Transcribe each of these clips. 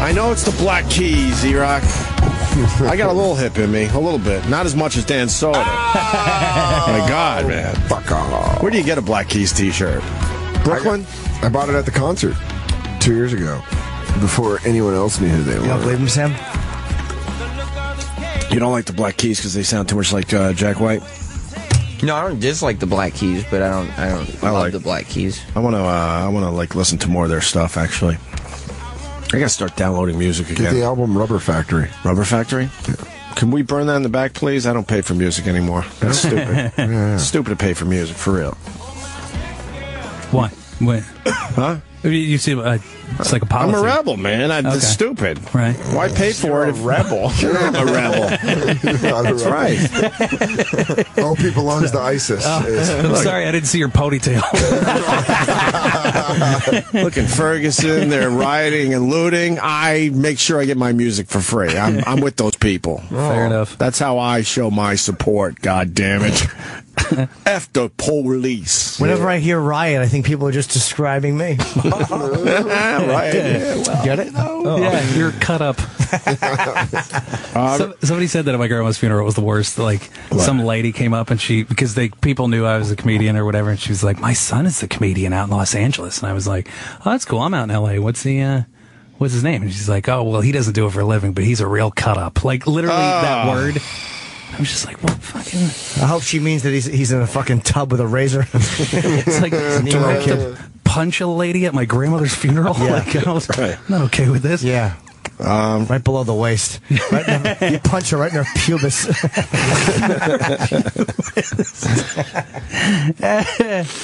I know it's the Black Keys, E-Rock. I got a little hip in me, a little bit. Not as much as Dan Soder. My God, man. Fuck off. Where do you get a Black Keys t-shirt? Brooklyn? I bought it at the concert 2 years ago, before anyone else knew who they were. You don't believe him, Sam? You don't like the Black Keys because they sound too much like Jack White? No, I don't dislike the Black Keys, but I don't love the Black Keys. I wanna like listen to more of their stuff. Actually, I gotta start downloading music again. Get the album Rubber Factory. Rubber Factory. Yeah. Can we burn that in the back, please? I don't pay for music anymore. That's stupid. It's stupid to pay for music, for real. Why? Wait. Huh? You see, it's like a policy. I'm a rebel, man. That's stupid. Right. Why pay for it? A rebel. I'm a rebel. That's right. Opie belongs to ISIS. I'm sorry, I didn't see your ponytail. Look in Ferguson, they're rioting and looting. I make sure I get my music for free. I'm with those people. Fair enough. That's how I show my support. God damn it. F the police. Whenever I hear riot, I think people are just describing me. Right. Yeah, well, Get it? Yeah, you're cut up. Somebody said that at my grandma's funeral it was the worst. Like, some lady came up and because people knew I was a comedian or whatever, and she was like, "My son is a comedian out in Los Angeles," and I was like, "Oh, that's cool. I'm out in L.A. What's his name?" And she's like, "Oh, well, he doesn't do it for a living, but he's a real cut up." Like, literally that word. I was just like, what fucking... I hope she means that he's in a fucking tub with a razor. It's like, do I have to punch a lady at my grandmother's funeral? Yeah. Like, I'm not okay with this. Yeah. Right below the waist. Right you punch her right in her pubis.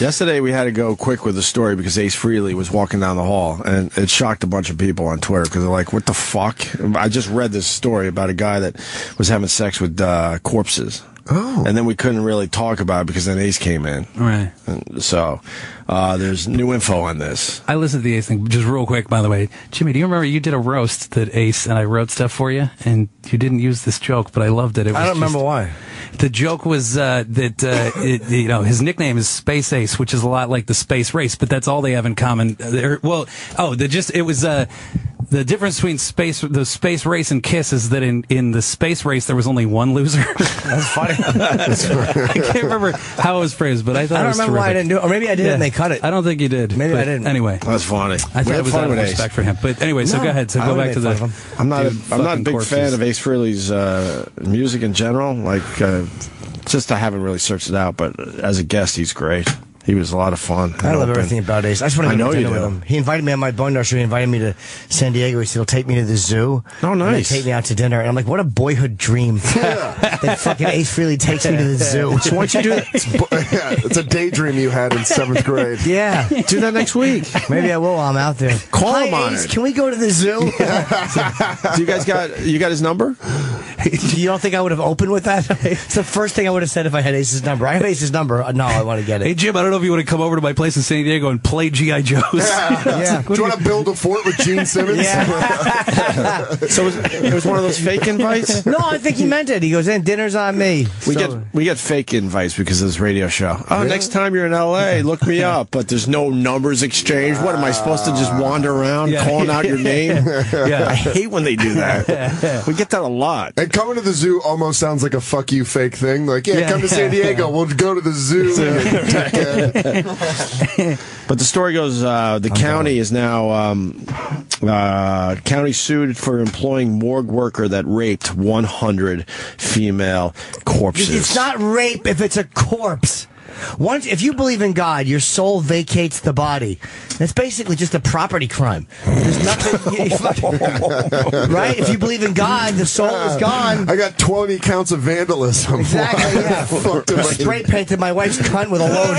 Yesterday we had to go quick with the story because Ace Frehley was walking down the hall, and it shocked a bunch of people on Twitter because they're like, what the fuck? I just read this story about a guy that was having sex with corpses. Oh. And then we couldn't really talk about it because then Ace came in. Right. And so there's new info on this. I listened to the Ace thing, just real quick, by the way. Jimmy, do you remember you did a roast that Ace and I wrote stuff for you? And you didn't use this joke, but I loved it. I don't remember why. The joke was that his nickname is Space Ace, which is a lot like the space race, but that's all they have in common. The difference between the space race and Kiss is that in the space race there was only one loser. That's funny. I can't remember how it was phrased, but I thought it was terrific. Why I didn't do it. Or maybe I did and they cut it. I don't think you did. Maybe I didn't. Anyway. That's funny. I thought it was out of respect for him. But anyway, so go ahead. So go back to the... I'm not a big fan of Ace Frehley's music in general. Like, just I haven't really searched it out, but as a guest, he's great. He was a lot of fun. I love everything about Ace. I just want to go to dinner with him. He invited me on my bone nursery. He invited me to San Diego. He said he'll take me to the zoo. Oh, nice. And take me out to dinner. And I'm like, what a boyhood dream. That fucking Ace Frehley takes me to the zoo. So why don't you do that? It's a daydream you had in 7th grade. Yeah. Do that next week. Maybe I will while I'm out there. Call him on Ace, it. can we go to the zoo? Do you got his number? You don't think I would have opened with that? It's the first thing I would have said if I had Ace's number. I have Ace's number. No, I want to get it. Hey, Jim, I don't know if you want to come over to my place in San Diego and play G.I. Joes. Yeah. Do you want to build a fort with Gene Simmons? Yeah. So it was one of those fake invites? No, I think he meant it. He goes, dinner's on me. We get fake invites because of this radio show. Oh, really? Next time you're in L.A., look me up. But there's no numbers exchanged. What, am I supposed to just wander around calling out your name? I hate when they do that. We get that a lot. And coming to the zoo almost sounds like a fuck you fake thing. Like, come to San Diego. We'll go to the zoo. But the story goes, the county is now, county sued for employing morgue worker that raped 100 female corpses. It's not rape if it's a corpse. If you believe in God, your soul vacates the body. That's basically just a property crime. There's nothing, right? If you believe in God, the soul is gone. I got 20 counts of vandalism. Exactly, yeah. Spray painted my wife's cunt with a load.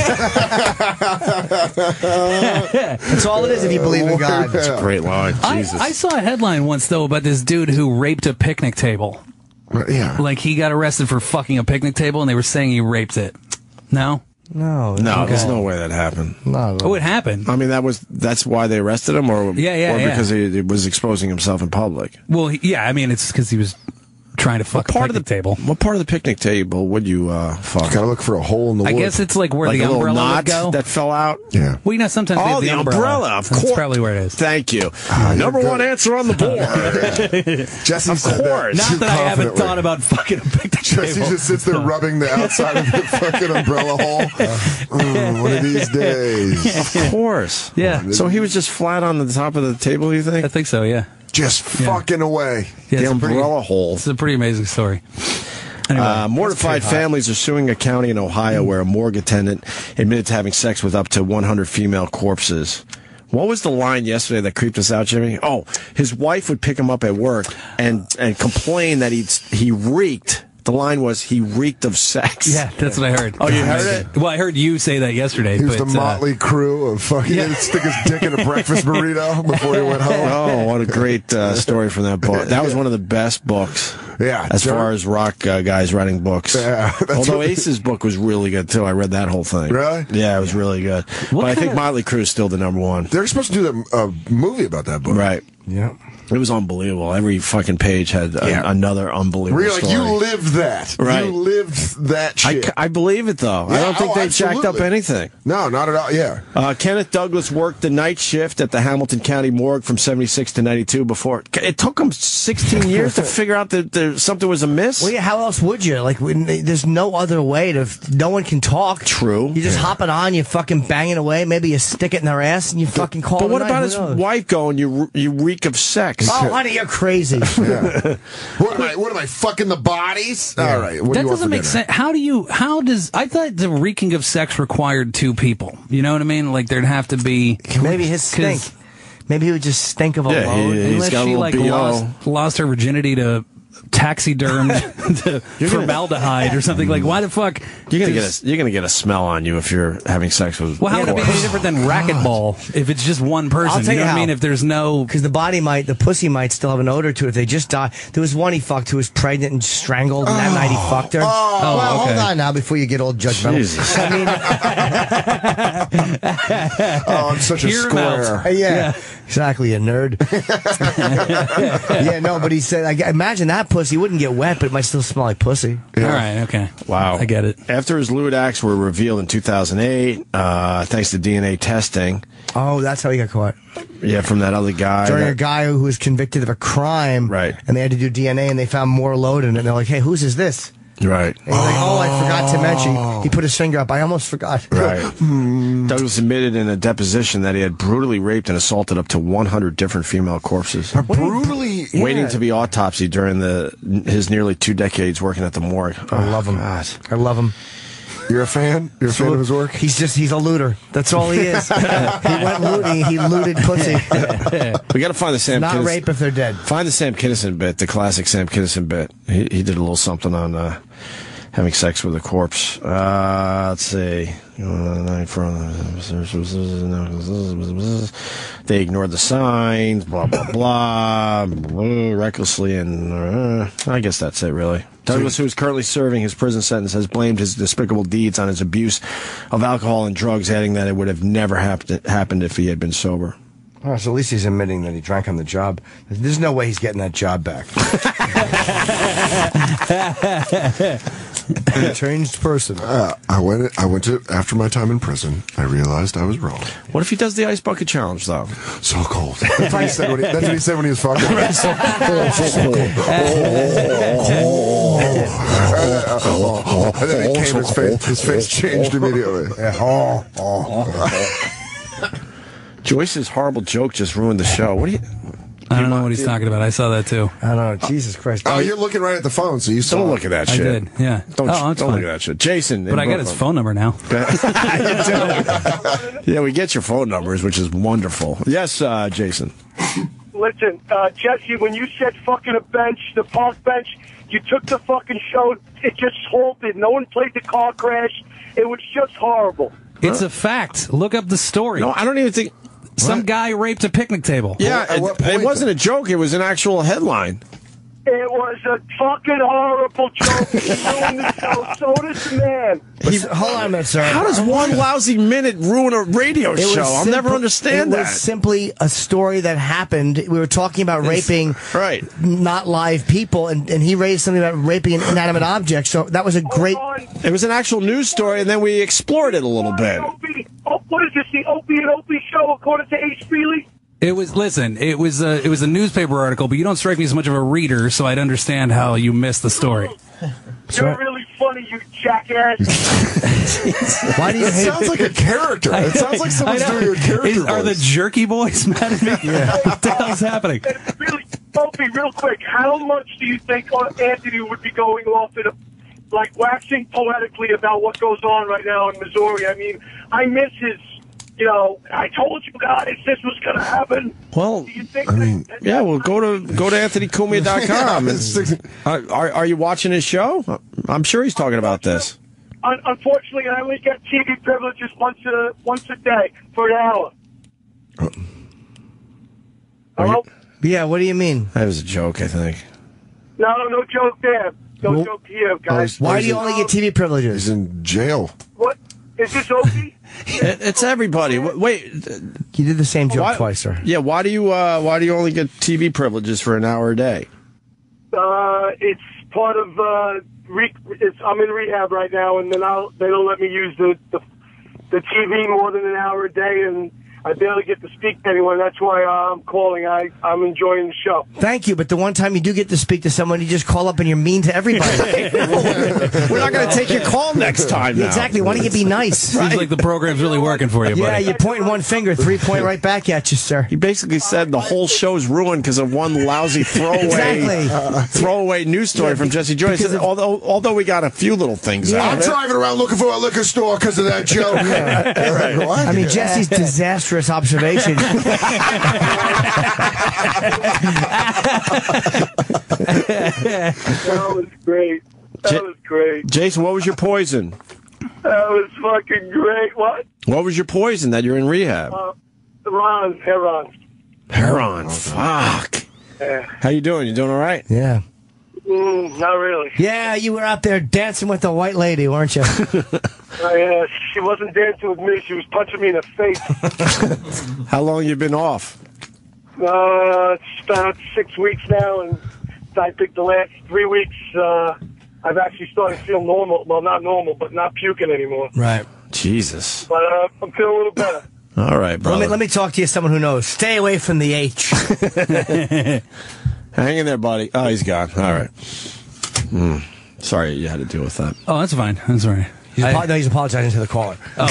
That's all it is if you believe in God. That's a great line. Jesus. I saw a headline once, though, about this dude who raped a picnic table. Yeah. Like, he got arrested for fucking a picnic table, and they were saying he raped it. No? No, there's no way that happened. No. Oh, it happened. I mean, that's why they arrested him, or Yeah, or because he was exposing himself in public. Well, I mean, it's because he was trying to fuck a picnic table. What part of the picnic table would you fuck? Gotta look for a hole in the wood. I guess it's like where like the a little umbrella knot would go. that fell out? Yeah. Well, you know, sometimes they have the umbrella, of course. That's probably where it is. Thank you. Number one answer on the board. Jesse said course. that. Not that I haven't thought about fucking a picnic Jesse table. just sits there rubbing the outside of the fucking umbrella hole. One of these days. Of course. Yeah. So he was just flat on the top of the table, you think? I think so, yeah. Just fucking away. Yeah, the it's umbrella hole. It's a pretty amazing story. Anyway, mortified families are suing a county in Ohio where a morgue attendant admitted to having sex with up to 100 female corpses. What was the line yesterday that creeped us out, Jimmy? Oh, his wife would pick him up at work and complain that he reeked. The line was, he reeked of sex. Yeah, that's what I heard. Oh, you heard it? Well, I heard you say that yesterday. He was the motley crew of fucking stick his dick in a breakfast burrito before he went home. Oh, what a great story from that book. That was one of the best books. Yeah. As far as rock guys writing books. Yeah. Although Ace's book was really good, too. I read that whole thing. Really? Yeah, it was really good. But I think Motley Crue is still the number one. They're supposed to do a movie about that book. Right. Yeah. It was unbelievable. Every fucking page had another unbelievable Really, story. you lived that. Right. You lived that shit. I believe it, though. I don't think they jacked up anything. No, not at all. Yeah. Kenneth Douglas worked the night shift at the Hamilton County morgue from 76 to 92 before. It took him 16 years to figure out that something was amiss. Well, yeah, how else would you? Like, there's no other way to. No one can talk. True. You just hop it on, you fucking bang it away. Maybe you stick it in their ass and you fucking call it. But what a night. about Who his knows? wife going, you reek of sex? Oh, honey, you're crazy. Yeah. What am I fucking the bodies? Yeah. All right. What that do you doesn't want make sense. I thought the reeking of sex required two people. You know what I mean? Like there'd have to be. Maybe his stink. Maybe he would just stink of a load. Unless she like lost her virginity to taxidermed to formaldehyde or something. Like, why the fuck? You're gonna get a smell on you if you're having sex with. Well, how would it be any different than racquetball if it's just one person? I'll tell you know you what I mean? how. If there's no, because the pussy might still have an odor to it if they just die. There was one he fucked who was pregnant and strangled, and that night he fucked her. Well, okay. hold on now before you get all judgmental. Jesus. I mean, I'm such a Hear him square. out. yeah, exactly, a nerd. Yeah, no, but he said, imagine that pussy wouldn't get wet, but it might still smell like pussy. all right, okay, Wow. I get it. After his lewd acts were revealed in 2008, thanks to DNA testing. Oh, that's how he got caught. Yeah, from that other guy. During a guy who was convicted of a crime. Right. And they had to do DNA, and they found more load in it. And they're like, hey, whose is this? Right. And he's like, I forgot to mention. He put his finger up. I almost forgot. Right. Douglas admitted in a deposition that he had brutally raped and assaulted up to 100 different female corpses. Brutally. Waiting to be autopsied during his nearly 2 decades working at the morgue. I love him. God. I love him. You're a fan? You're a fan of his work? He's a looter. That's all he is. He went looting. He looted pussy. We got to find the Sam Not Kinison. rape if they're dead. Find the Sam Kinison bit, the classic Sam Kinison bit. He did a little something on having sex with a corpse. Let's see. They ignored the signs, blah, blah, blah, recklessly, and I guess that's it, really. Douglas, who is currently serving his prison sentence, has blamed his despicable deeds on his abuse of alcohol and drugs, adding that it would have never happened if he had been sober. Oh, so at least he's admitting that he drank on the job. There's no way he's getting that job back. A changed person. I went to, after my time in prison, I realized I was wrong. What if he does the ice bucket challenge, though? So cold. That's what he said when he was fucking. And then it came, his face changed immediately. Joyce's horrible joke just ruined the show. What do you... I don't know what he's talking about. I saw that too. I don't know. Jesus Christ. Oh, you're looking right at the phone, so you saw. Don't look at that I shit. did, yeah. Don't it's look fine. at that shit. Jason. But I got his phone number now. Yeah, we get your phone numbers, which is wonderful. Yes, Jason. Listen, Jesse, when you said fucking a bench, the park bench, you took the fucking show. It just halted. No one played the car crash. It was just horrible. It's a fact. Look up the story. No, I don't even think... Some guy raped a picnic table. Yeah, it wasn't a joke. It was an actual headline. It was a fucking horrible joke. He's doing the show. Soder's the man. Hold on a minute, sir. How does one lousy minute ruin a radio show? I'll never understand that. It was simply a story that happened. We were talking about raping not live people, and he raised something about raping an inanimate object. So that was a great... It was an actual news story, and then we explored it a little bit. What is this, the Opie and Opie show, according to H. Feely? It was a newspaper article, but you don't strike me as much of a reader, so I'd understand how you missed the story. You're really funny, you jackass. Why do you hate sounds like a character. It sounds like someone's doing a character Are the jerky boys mad at me? What the hell's happening? Really, Opie, real quick, how much do you think Anthony would be going off in like waxing poetically about what goes on right now in Missouri? I mean, I miss his... I told you guys this was going to happen. Well, do you think go to AnthonyCumia.com. Are you watching his show? I'm sure he's talking about this. Unfortunately, I only get TV privileges once a day for an hour. Hello? Yeah, what do you mean? That was a joke, I think. No joke there. No joke here, guys. Why do you only get TV privileges? He's in jail. What? Is this Opie? It's everybody. Wait, you did the same joke twice, sir. Yeah, why do you only get TV privileges for an hour a day? It's part of I'm in rehab right now, and then they don't let me use the TV more than an hour a day, and I barely get to speak to anyone. That's why I'm calling. I'm enjoying the show. Thank you, but the one time you do get to speak to someone, you just call up and you're mean to everybody. We're not going to take your call next time now. Exactly. Why don't you be nice? Seems like the program's really working for you, buddy. Yeah, you point one finger, 3 point right back at you, sir. He basically said the whole show's ruined because of one lousy throwaway news story from Jesse Joyce. Although we got a few little things out of it. I'm driving around looking for a liquor store because of that joke. I mean, Jesse's disastrous observation. That was great. That was great. Jason, what was your poison? That was fucking great. What? What was your poison that you're in rehab? Heron. Heron. Fuck. Yeah. How you doing? You doing all right? Yeah. Not really. Yeah, you were out there dancing with the white lady, weren't you? Yeah, she wasn't dancing with me. She was punching me in the face. How long you been off? It's about 6 weeks now, and I think the last 3 weeks I've actually started to feel normal. Well, not normal, but not puking anymore. Right. Jesus. But I'm feeling a little better. All right, brother. Let me talk to you, someone who knows. Stay away from the H. Hang in there, buddy. Oh, he's gone. All right. Sorry you had to deal with that. Oh, that's fine. That's all right. He's apologizing to the caller. Oh.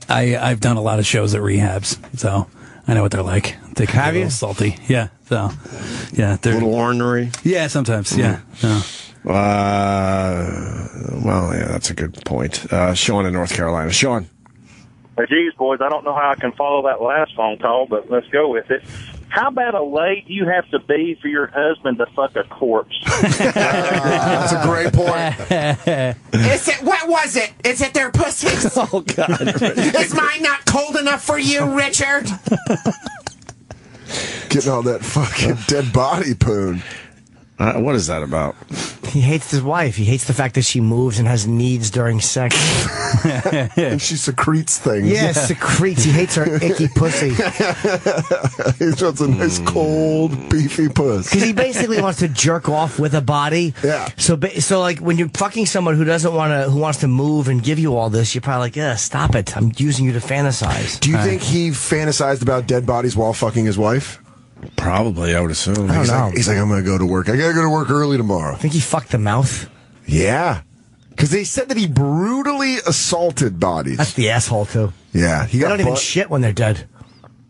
I've done a lot of shows at rehabs, so I know what they're like. They can be a little salty. Yeah. So, yeah. They're a little ornery. Yeah, sometimes. Yeah. Well, yeah, that's a good point. Sean in North Carolina. Sean. Hey, geez, boys, I don't know how I can follow that last phone call, but let's go with it. How bad a lay do you have to be for your husband to fuck a corpse? That's a great point. What was it? Is it their pussies? Oh, God. Is mine not cold enough for you, Richard? Getting all that fucking dead body poon. What is that about? He hates his wife. He hates the fact that she moves and has needs during sex. And she secretes things. Yeah, secretes. He hates her icky pussy. He wants a nice, cold, beefy puss. Because he basically wants to jerk off with a body. Yeah. So like when you're fucking someone who wants to move and give you all this, you're probably like, yeah, stop it. I'm using you to fantasize. Do you think he fantasized about dead bodies while fucking his wife? Probably, I would assume. I don't know. He's like, I'm going to go to work. I got to go to work early tomorrow. I think he fucked the mouth. Yeah. Because they said that he brutally assaulted bodies. That's the asshole, too. Yeah. They don't even shit when they're dead.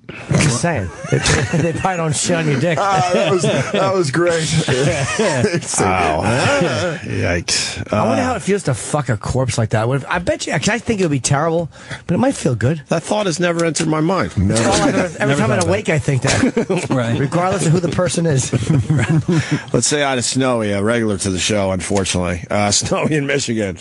I'm just saying. They probably don't shit on your dick. That was great. Wow. Yikes. I wonder how it feels to fuck a corpse like that. I bet you, I think it would be terrible, but it might feel good. That thought has never entered my mind. Every time I'm awake, I think that. Right. Regardless of who the person is. Let's say hi to Snowy, a regular to the show, unfortunately. Snowy in Michigan.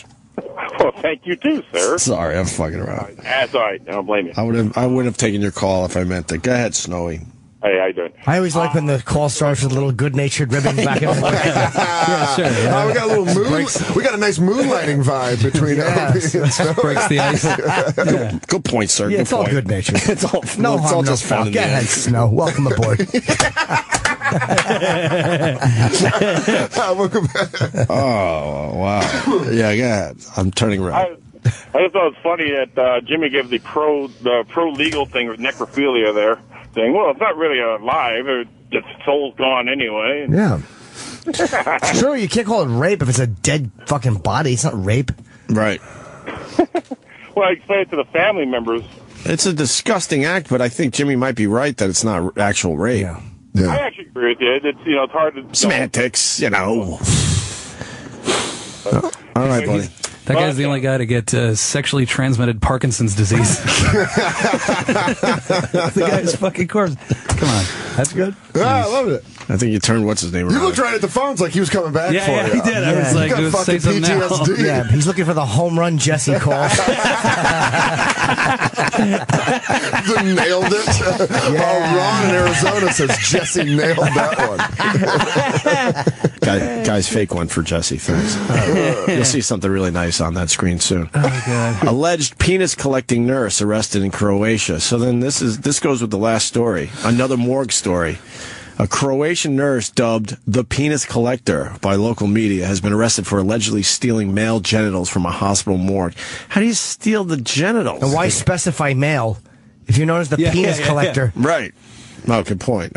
Well, thank you too, sir. Sorry, I'm fucking around. That's all right. I don't blame you. I wouldn't have taken your call if I meant that. Go ahead, Snowy. Hey, how you doing? I always like when the call starts with a little good-natured ribbon back and forth. Yeah, sure. Yeah. We got a little we got a nice moonlighting vibe between Opie and Snowy. Breaks the ice. Good point, sir. Yeah, Good it's all point. good-natured. It's all No it's harm, all no just fun. foul. in Go the ahead, end. Snow. Welcome aboard. Welcome back. Oh wow. Yeah, go ahead. I'm turning red. I just thought it was funny that Jimmy gave the pro legal thing with necrophilia there, saying, well, it's not really alive. The soul's gone anyway. Yeah. Sure, you can't call it rape if it's a dead fucking body. It's not rape. Right. Well, I explained it to the family members. It's a disgusting act, but I think Jimmy might be right that it's not actual rape. Yeah. I actually agree with you. It's it's hard to Semantics, All right, buddy. That guy's the only guy to get sexually transmitted Parkinson's disease. The guy's fucking corpse. Come on. That's good. Yeah, I love it. I think you turned what's his name You around. looked right at the phones like he was coming back for you. Yeah, he did. I was like, got say fucking something now. PTSD. Yeah, he's looking for the home run Jesse call. Nailed it. Ron in Arizona says Jesse nailed that one. Guy's fake one for Jesse. Thanks. You'll see something really nice on that screen soon. Oh, God. Alleged penis collecting nurse arrested in Croatia. So then this goes with the last story. Another morgue story. A Croatian nurse dubbed the penis collector by local media has been arrested for allegedly stealing male genitals from a hospital morgue. How do you steal the genitals? And why specify male if you're known as the penis collector? Right. Oh, good point.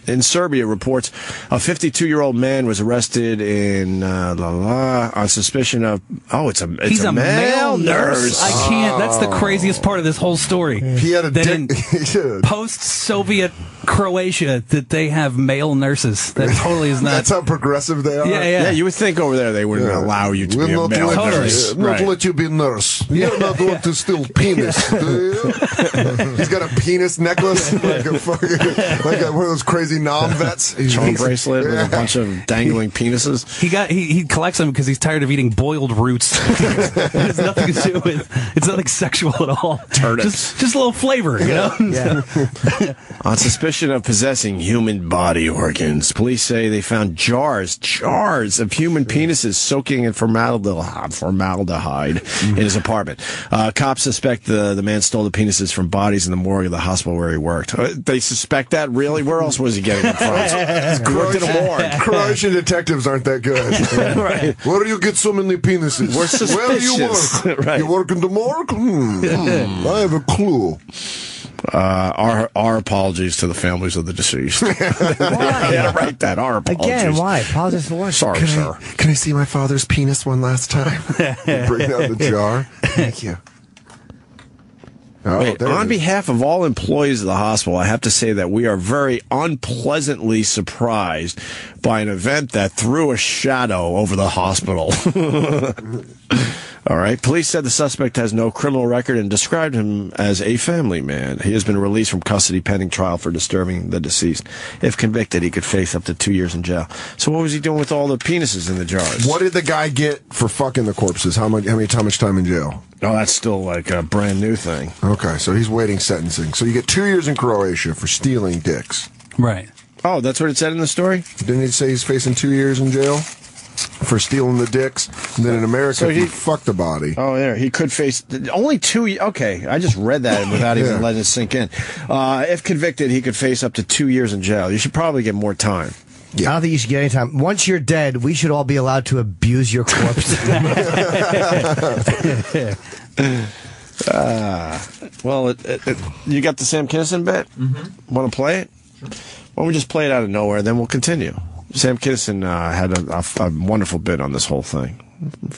In Serbia, reports a 52-year-old man was arrested in on suspicion of He's a male nurse. I can't. That's the craziest part of this whole story. He had a that dick. in post-Soviet Croatia that they have male nurses. That totally is not. That's how progressive they are. Yeah, you would think over there they wouldn't allow you to be a male nurse. Not let you be nurse. You're not going to steal penis, do you? He's got a penis necklace, like a fucking, like one of those crazy nom vets. Charm bracelet with a bunch of dangling penises. He collects them because he's tired of eating boiled roots. It has nothing to do with. It's nothing sexual at all. Turnips. Just a little flavor, you know. Yeah. On suspicion of possessing human body organs, police say they found jars of human penises soaking in formaldehyde in his apartment. Cops suspect the man stole the penises from bodies in the morgue of the hospital where he worked. They suspect that? Really? Where else was he getting them from? He worked in a morgue. Croatian detectives aren't that good. Right. Where do you get so many penises? We're suspicious. Where do you work? Right. You work in the morgue? I have a clue. Our apologies to the families of the deceased. Yeah, write that. Our apologies. Again, why? Apologize for what? Sorry, sir. Can I see my father's penis one last time? Bring out the jar. Thank you. Wait, on behalf of all employees of the hospital, I have to say that we are very unpleasantly surprised by an event that threw a shadow over the hospital. All right. Police said the suspect has no criminal record and described him as a family man. He has been released from custody pending trial for disturbing the deceased. If convicted, he could face up to 2 years in jail. So what was he doing with all the penises in the jars? What did the guy get for fucking the corpses? How much time in jail? Oh, that's still like a brand new thing. Okay, so he's waiting sentencing. So you get 2 years in Croatia for stealing dicks. Right. Oh, that's what it said in the story? Didn't he say he's facing 2 years in jail for stealing the dicks? And then in America, So he fucked the body. Oh, there. He could face only 2 Okay, I just read that without even letting it sink in. If convicted, he could face up to 2 years in jail. You should probably get more time. Yeah. I don't think you should get any time. Once you're dead, we should all be allowed to abuse your corpse. Well, you got the Sam Kinison bit? Mm-hmm. Want to play it? Sure. Why don't we just play it out of nowhere, then we'll continue. Sam Kinison had a wonderful bit on this whole thing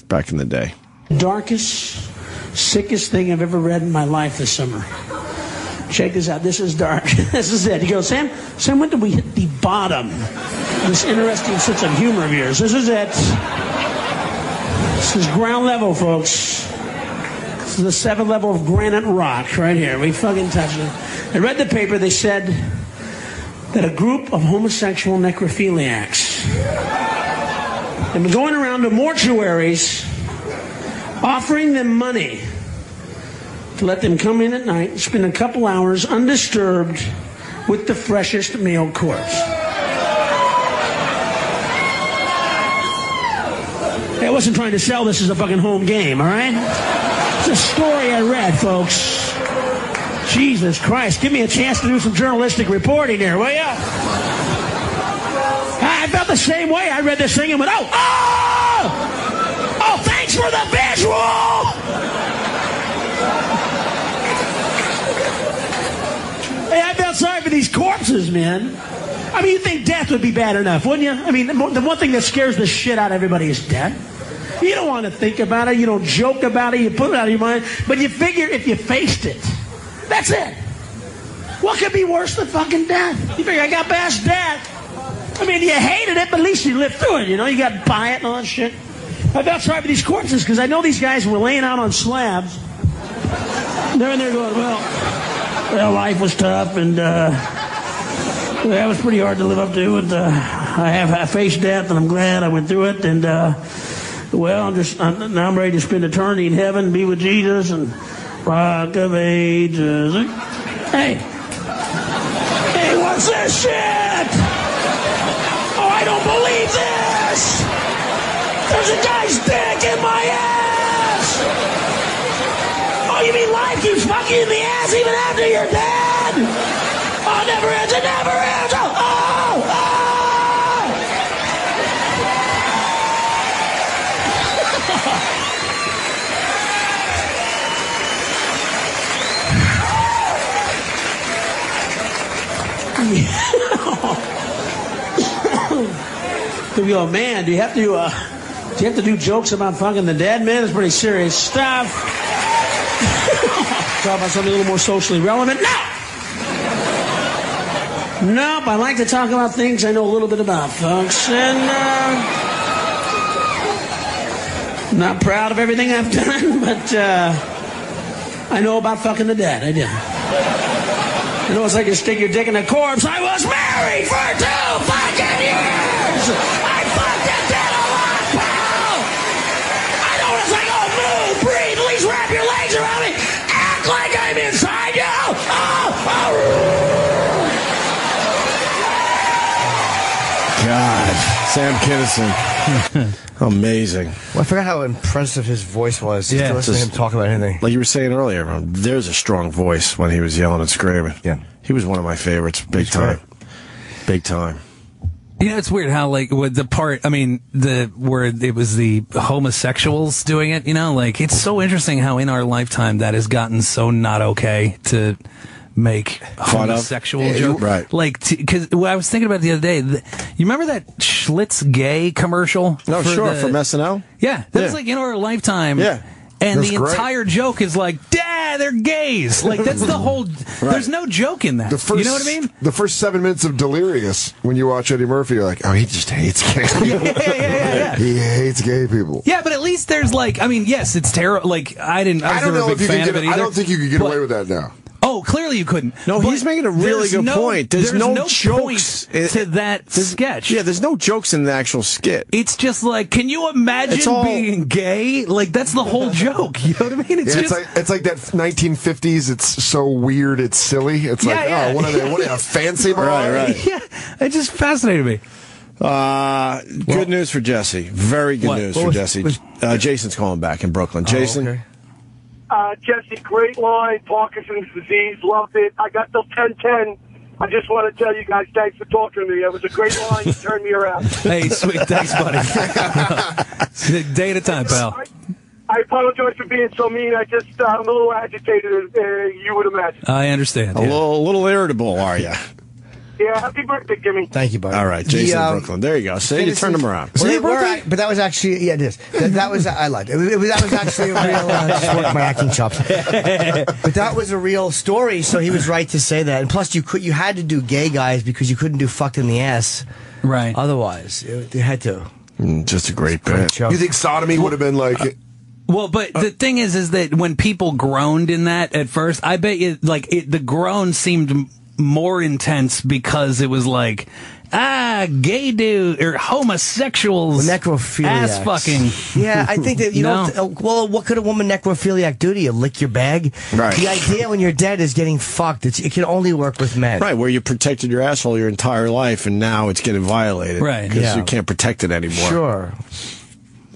back in the day. Darkest, sickest thing I've ever read in my life this summer. Check this out. This is dark. This is it. He goes, Sam, when did we hit the bottom? This interesting sense of humor of yours. This is it. This is ground level, folks. This is the 7th level of granite rock right here. We fucking touched it. I read the paper. They said that a group of homosexual necrophiliacs have been going around to mortuaries offering them money to let them come in at night and spend a couple hours undisturbed with the freshest male corpse. Hey, I wasn't trying to sell this as a fucking home game, all right? It's a story I read, folks. Jesus Christ, give me a chance to do some journalistic reporting here, will ya? I felt the same way. I read this thing and went, oh, thanks for the visual! Hey, I felt sorry for these corpses, man. I mean, you think death would be bad enough, wouldn't you? I mean, the one thing that scares the shit out of everybody is death. You don't want to think about it. You don't joke about it. You put it out of your mind. But you figure if you faced it, that's it. What could be worse than fucking death? You figure, I got past death. I mean, you hated it, but at least you lived through it, you know? You got by it and all that shit. I felt sorry for these corpses because I know these guys were laying out on slabs. They're in there going, well, life was tough and that was pretty hard to live up to. And I faced death and I'm glad I went through it. And now I'm ready to spend eternity in heaven, be with Jesus and Rock of Ages. Hey, what's this shit? Oh, I don't believe this! There's a guy's dick in my ass! Oh, you mean life keeps fucking you in the ass even after you're dead? Oh, it never ends, it never ends! Oh! Oh man, do you have to do jokes about fucking the dead? Man, it's pretty serious stuff. Talk about something a little more socially relevant? Nope, I like to talk about things I know a little bit about, folks. And not proud of everything I've done, but I know about fucking the dead. I do. You know, it's like you stick your dick in a corpse. I was married for 2 fucking years! I fucked the dead a lot, pal! I know what it's like. Oh, move, breathe, at least wrap your legs around me. Act like I'm inside you! God, Sam Kinison. Amazing. Well, I forgot how impressive his voice was. Yeah, to listen to him talk about anything. Like you were saying earlier, there's a strong voice when he was yelling and screaming. Yeah. He was one of my favorites, big time. Big time. You know, it's weird how, like, with the part, I mean, where it was the homosexuals doing it, you know, like, it's so interesting how in our lifetime that has gotten so not okay to make homosexual jokes. Right. Like, because I was thinking about it the other day. You remember that Schlitz Gay commercial? No, sure, from SNL? Yeah. That was, like, in our lifetime. Yeah. And the entire joke is like, Dad, they're gays. Like, that's the whole... There's no joke in that. You know what I mean? The first 7 minutes of Delirious, when you watch Eddie Murphy, you're like, oh, he just hates gay people. Yeah. He hates gay people. Yeah, but at least there's, like, I mean, yes, it's terrible. Like, I was never a big fan of it either. I don't think you could get away with that now. Oh, clearly you couldn't. No, he's making a really good point. There's no jokes to that sketch. Yeah, there's no jokes in the actual skit. It's just like, can you imagine being gay? Like, that's the whole joke. You know what I mean? It's like that 1950s. It's so weird. It's silly. It's oh, what are they a fancy bar? Right. Yeah, it just fascinated me. Good news for Jesse. Very good news for Jesse. Jason's calling back in Brooklyn. Jason. Okay. Jesse, great line, Parkinson's disease, loved it. I got till 10:10. I just want to tell you guys, thanks for talking to me. It was a great line. You turned me around. Hey, sweet. Thanks, buddy. Day at a time, pal. I apologize for being so mean. I'm a little agitated, as you would imagine. I understand. A little irritable, are you? Yeah, happy birthday, Jimmy. Thank you, buddy. All right, Jason in Brooklyn. There you go. See, you turned him around. But that was actually, it is. That was, I liked it. That was actually a real, just work my acting chops. But that was a real story, so he was right to say that. And plus, you had to do gay guys because you couldn't do fucked in the ass. Right. Otherwise, you had to. Just a great bit. You think sodomy would have been like... Well, but the thing is that when people groaned in that at first, I bet you, the groan seemed more intense because it was like gay dude or homosexuals, necrophiliacs, ass fucking. Yeah, I think that you don't. Well, what could a woman necrophiliac do to you? Lick your bag? Right. The idea when you're dead is getting fucked. It can only work with men. Right, where you protected your asshole your entire life, and now it's getting violated. Right, because you can't protect it anymore. Sure.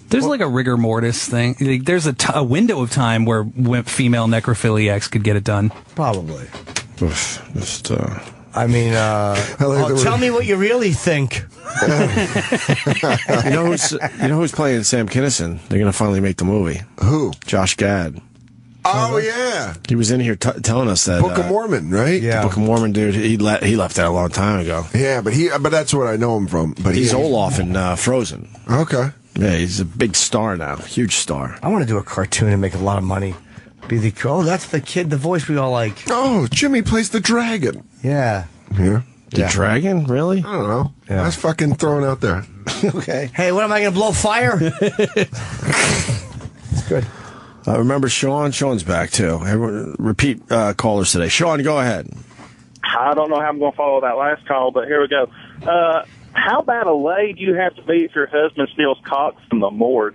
There's like a rigor mortis thing. Like, there's a window of time where female necrophiliacs could get it done. Probably. Oof, just, I mean, tell me what you really think. you know who's playing Sam Kinison? They're going to finally make the movie. Who? Josh Gad. Oh, yeah. He was in here telling us that. Book of Mormon, right? Yeah. The Book of Mormon, dude. He left that a long time ago. Yeah, but that's what I know him from. But he's Olaf in Frozen. Okay. Yeah, he's a big star now. Huge star. I want to do a cartoon and make a lot of money. That's the kid, the voice we all like. Oh, Jimmy plays the dragon. Yeah. Yeah. The dragon? Really? I don't know. Yeah. That's fucking thrown out there. Okay. Hey, what am I going to blow fire? It's good. Remember Sean? Sean's back, too. Everyone, repeat callers today. Sean, go ahead. I don't know how I'm going to follow that last call, but here we go. How bad a lay do you have to be if your husband steals cocks from the morgue?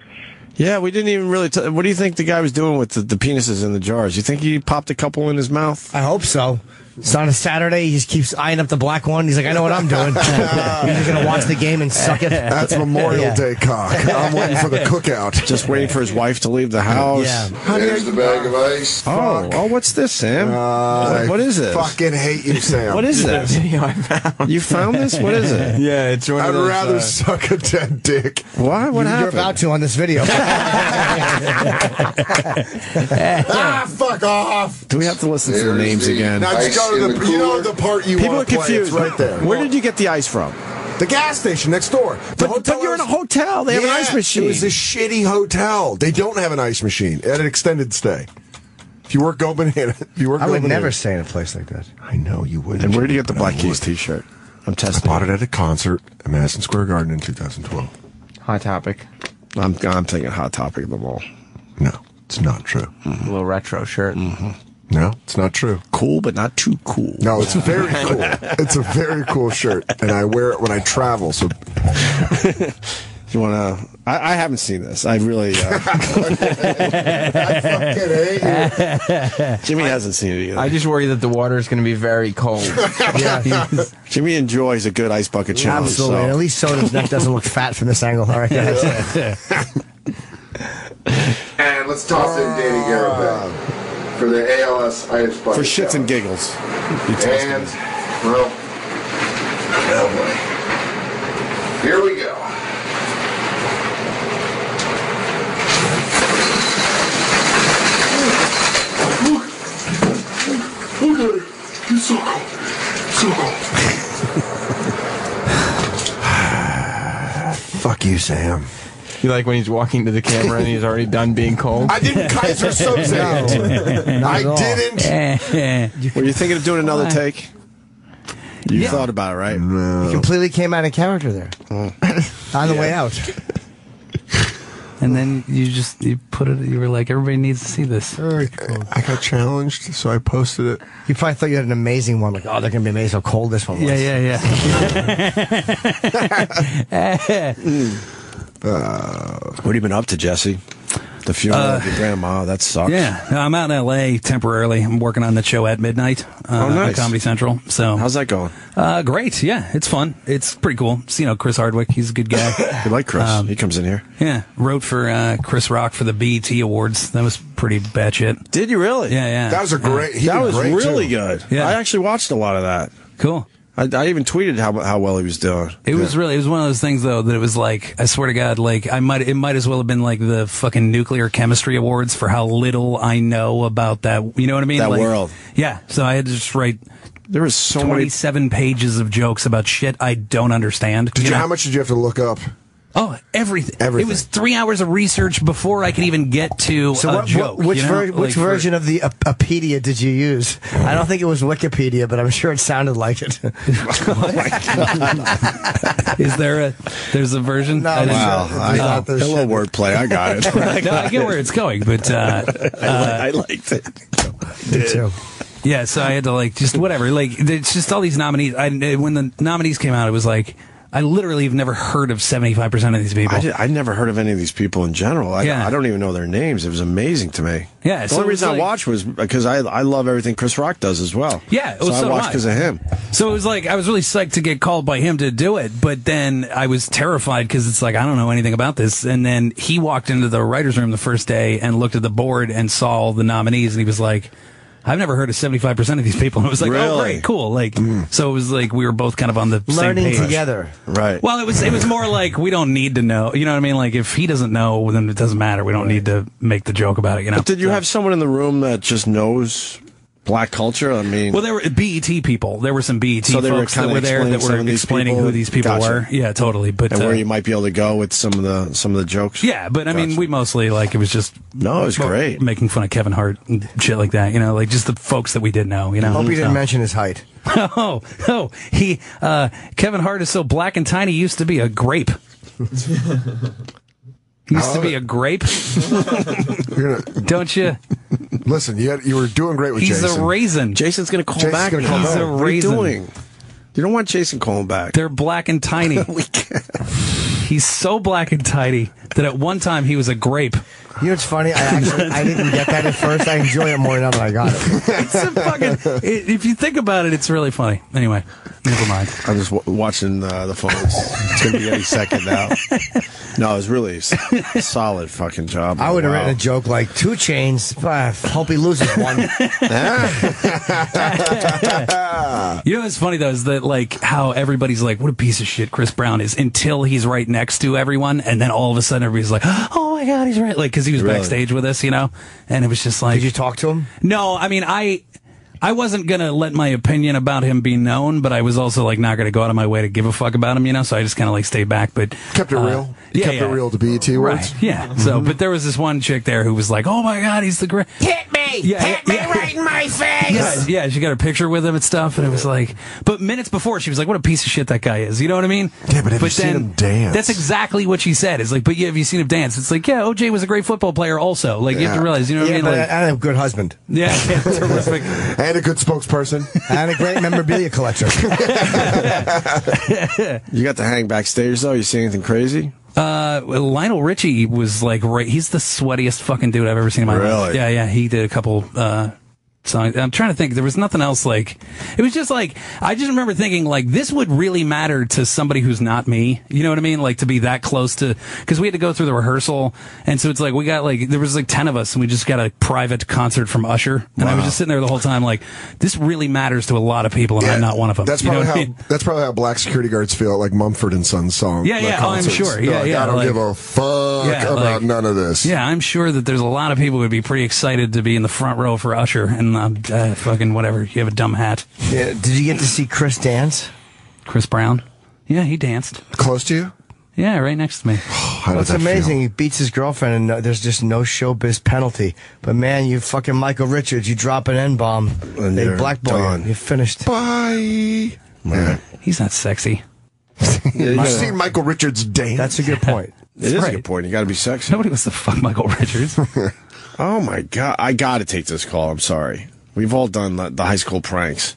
Yeah, we didn't even really... what do you think the guy was doing with the penises in the jars? You think he popped a couple in his mouth? I hope so. It's on a Saturday. He just keeps eyeing up the black one. He's like, I know what I'm doing. You're just going to watch the game and suck it. That's Memorial Day cock. I'm waiting for the cookout. Just waiting for his wife to leave the house. Yeah. There's the bag of ice. Oh, what's this, Sam? What is this? Fucking hate you, Sam. What is this? Video I found. You found this? What is it? Yeah, it's one I'd of those, rather suck a dead dick. What? What happened? You're about to on this video. Fuck off. Do we have to listen to the names again? Now just go to the part you People are want to play. confused. It's right there. Where did you get the ice from? The gas station next door. But you're in a hotel. They have an ice machine. It was a shitty hotel. They don't have an ice machine at an extended stay. If you work Copenhagen, I would never stay in a place like that. I know you wouldn't. And where did you get the Black Keys T-shirt? I'm testing. I bought it at a concert at Madison Square Garden in 2012. Hot Topic. I'm thinking Hot Topic of the mall. No, it's not true. A little retro shirt. No, it's not true. Cool, but not too cool. No, it's very cool. It's a very cool shirt, and I wear it when I travel. So, you want to? I haven't seen this. I really. I fucking hate you. Jimmy hasn't seen it either. I just worry that the water is going to be very cold. Jimmy enjoys a good ice bucket challenge. Absolutely. So. At least Soder's neck doesn't look fat from this angle. All right, and let's toss in Danny Garrett for the ALS ice bucket for shits and giggles. And, well, oh boy. Here we go. Look at it. It's so cold. So cold. Fuck you, Sam. You like when he's walking to the camera and he's already done being cold? I didn't Kaiser Soze. I didn't. Were you thinking of doing another take? You thought about it, right? No. You completely came out of character there. On the way out. And then you put it. You were like, everybody needs to see this. Very cool. I got challenged, so I posted it. You probably thought you had an amazing one. Like, oh, they're going to be amazed how cold this one was. Yeah. What have you been up to, Jesse? The funeral of your grandma. That sucks. Yeah, I'm out in L.A. temporarily. I'm working on the show at midnight on Comedy Central. So how's that going? Great. Yeah, it's fun. It's pretty cool. So, Chris Hardwick. He's a good guy. You like Chris? He comes in here. Yeah, wrote for Chris Rock for the BET Awards. That was pretty batshit. Did you really? Yeah. That was a great. That was really good. Yeah. I actually watched a lot of that. Cool. I even tweeted how well he was doing. It was one of those things though that it was like, I swear to God, like it might as well have been like the fucking nuclear chemistry awards for how little I know about that. You know what I mean? That like, world. Yeah. So I had to just write. There was so 27 pages of jokes about shit I don't understand. How much did you have to look up? Oh, everything. It was 3 hours of research before I could even get to a joke. Which version of the Wikipedia did you use? I don't think it was Wikipedia, but I'm sure it sounded like it. There's a version? No, wow. Hello, wordplay. I got it. No, I get where it's going, but I liked it. Me too. Yeah, so I had to like just whatever. Like it's just all these nominees. When the nominees came out, it was like I literally have never heard of 75% of these people. I never heard of any of these people in general. I don't even know their names. It was amazing to me. Yeah, the only reason I watched was because I love everything Chris Rock does as well. Yeah, so I watched because of him. So it was like I was really psyched to get called by him to do it, but then I was terrified because it's like I don't know anything about this. And then he walked into the writers' room the first day and looked at the board and saw all the nominees, and he was like, I've never heard of 75% of these people. And it was like, oh, great, cool. Like, so it was like we were both kind of on the same page. Learning together. Right. Well, it was more like we don't need to know. You know what I mean? Like, if he doesn't know, then it doesn't matter. We don't need to make the joke about it, you know? But did you have someone in the room that just knows black culture? I mean, well, there were BET people. There were some BET folks that were there that were explaining who these people were. Yeah, totally. But and where you might be able to go with some of the jokes. Yeah, but I mean, we mostly like it was just it was great making fun of Kevin Hart and shit like that. You know, like just the folks that we did know. You know, hope you didn't mention his height. He Kevin Hart is so black and tiny. He used to be a grape. He used to be a grape. Don't you? Listen, you were doing great with Jason. Jason. He's a raisin. Jason's going to call back. He's a raisin. What are you doing? You don't want Jason calling back. They're black and tiny. He's so black and tiny that at one time he was a grape. You know what's funny? I didn't get that at first. I enjoy it more now that I got it. It's a fucking. If you think about it, it's really funny. Anyway, never mind. I'm just watching the phones. It's going to be any second now. No, it was really a solid fucking job. I would have written a joke like 2 Chainz. Hope he loses one. You know what's funny though is that like how everybody's like, what a piece of shit Chris Brown is until he's right next to everyone, and then all of a sudden everybody's like, oh my god, he's right, like because he was backstage with us, you know, and it was just like, did you talk to him? No, I mean I wasn't gonna let my opinion about him be known, but I was also like not gonna go out of my way to give a fuck about him, you know. So I just kind of like stayed back, but kept it real. You kept it real to BET Awards. Right? Yeah. So, but there was this one chick there who was like, "Oh my god, he's the great." Hit me! Hit me right in my face! Yeah, she got a picture with him and stuff, and it was like, but minutes before she was like, "What a piece of shit that guy is." You know what I mean? Yeah, but have you seen him dance? That's exactly what she said. It's like, but yeah, have you seen him dance? It's like, yeah, OJ was a great football player, also. Like you have to realize, you know what I mean? But like, and a good husband. Yeah, terrific, and a good spokesperson. And a great memorabilia collector. You got to hang backstage though. You see anything crazy? Lionel Richie was like, he's the sweatiest fucking dude I've ever seen in my life. Yeah, he did a couple songs. I'm trying to think. There was nothing else like. It was just like I just remember thinking like this would really matter to somebody who's not me. You know what I mean? Like to be that close to because we had to go through the rehearsal, and so it's like we got like there was like 10 of us, and we just got a private concert from Usher, and I was just sitting there the whole time like this really matters to a lot of people, and I'm not one of them. That's probably that's probably how black security guards feel at like Mumford and Sons song. Yeah, I'm sure. Yeah, I don't give a fuck about none of this. Yeah, I'm sure that there's a lot of people who would be pretty excited to be in the front row for Usher, and fucking whatever. You have a dumb hat. Yeah. Did you get to see Chris dance? Chris Brown? Yeah, he danced. Close to you? Yeah, right next to me. It's amazing. He beats his girlfriend, and there's just no showbiz penalty. But man, you fucking Michael Richards, you drop an N-bomb, they blackball you. You're finished. Bye. Yeah. He's not sexy. You've seen Michael Richards dance. That's a good point. It is a good point. You got to be sexy. Nobody wants to fuck Michael Richards. Oh my god! I got to take this call. I'm sorry. We've all done the high school pranks.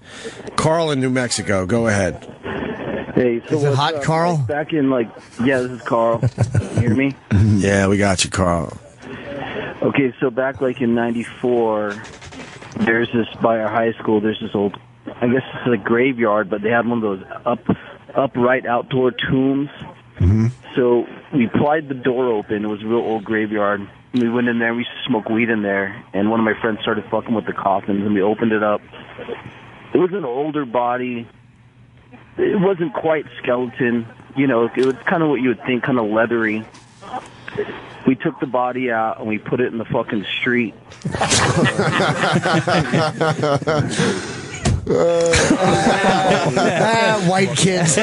Carl in New Mexico, go ahead. Hey, so is it hot, Carl? Back in this is Carl. You hear me? Yeah, we got you, Carl. Okay, so back in '94, there's this by our high school. There's this old, I guess it's a graveyard, but they had one of those upright outdoor tombs. Mm-hmm. So we pried the door open. It was a real old graveyard. We went in there, we used to smoke weed in there, and one of my friends started fucking with the coffins, and we opened it up. It was an older body. It wasn't quite skeleton. You know, it was kind of what you would think, kind of leathery. We took the body out, and we put it in the fucking street. White kids.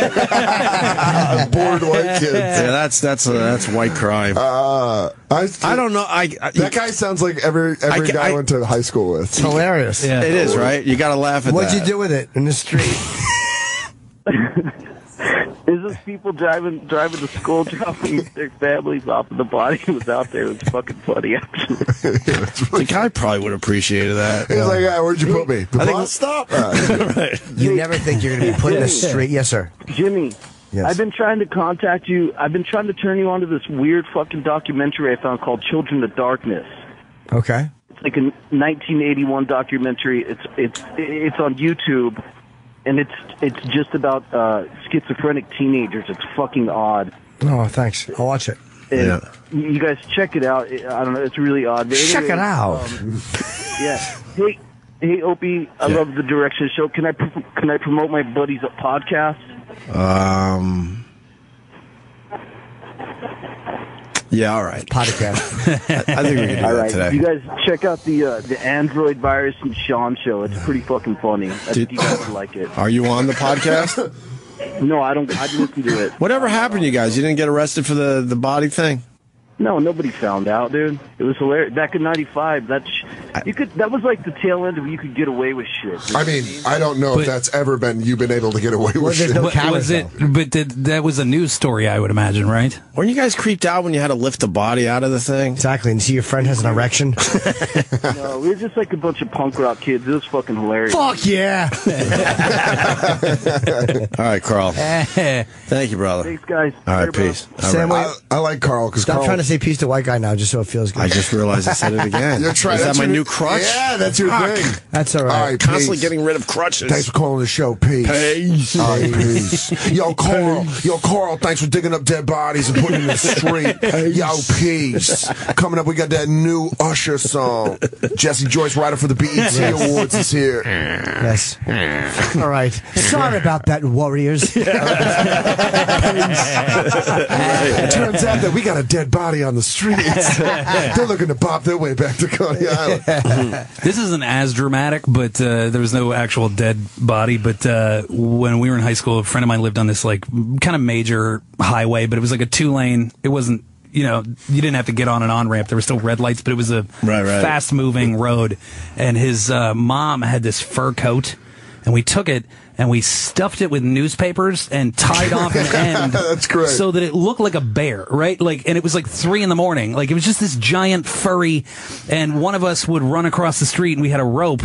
Bored white kids. Yeah, that's white crime. I don't know. That guy sounds like every guy I went to high school with. It's hilarious. Yeah. It is, right? You got to laugh at What'd that. you do with it in the street? Is this people driving to school, dropping their families off, and the body was out there. It was fucking funny, actually. The guy probably would have appreciated that. He's like, where'd you put me? The bus stop? Right. You never think you're going to be put in the street. Yes, sir. Jimmy, Yes. I've been trying to contact you. I've been trying to turn you on to this weird fucking documentary I found called Children of Darkness. Okay. It's like a 1981 documentary. It's on YouTube, and it's just about schizophrenic teenagers. It's fucking odd. Oh, thanks. I'll watch it. And you guys check it out. I don't know. It's really odd. But Check it out. Yeah. Hey, Opie. I love the direction of the show. Can I promote my buddy's podcast? Yeah, all right. Podcast. I think we can do All that right, today. you guys check out the Android Virus and Sean show. It's pretty fucking funny. I think you guys would like it. Are you on the podcast? No, I don't. I didn't listen to it. Whatever happened to you guys? You didn't get arrested for the body thing? No, nobody found out, dude. It was hilarious. Back in '95, that was like the tail end of you could get away with shit. I mean, I don't know if that's ever been you've been able to get away with shit. That was a news story, I would imagine, right? Weren't you guys creeped out when you had to lift the body out of the thing? Exactly, and see your friend has an erection. No, we were just like a bunch of punk rock kids. It was fucking hilarious. Fuck yeah! All right, Carl. Thank you, brother. Thanks, guys. All right, peace. All Sam, right. I like Carl because Stop trying to say peace to white guy now, just so it feels good. I just realized I said it again. You're trying. Is that that's my your new crutch? Yeah, that's your Fuck. thing. That's all right. All right, Constantly peace. getting rid of crutches. Thanks for calling the show. Peace. Peace. All right, peace. Yo, Carl, thanks for digging up dead bodies and putting them in the street. Yo, peace. Coming up, we got that new Usher song. Jesse Joyce, writer for the BET Awards, is here. Yes. All right. Sorry about that, Warriors. It turns out that we got a dead body on the streets. They're looking to pop their way back to Coney Island. This isn't as dramatic, but there was no actual dead body. But when we were in high school, a friend of mine lived on this like kind of major highway, but it was like a 2-lane. It wasn't, you didn't have to get on an on-ramp. There were still red lights, but it was a fast-moving road. And his mom had this fur coat, and we took it and we stuffed it with newspapers and tied off an end. That's great. So that it looked like a bear, right? And it was like 3 a.m. Like, it was just this giant furry, and one of us would run across the street, and we had a rope,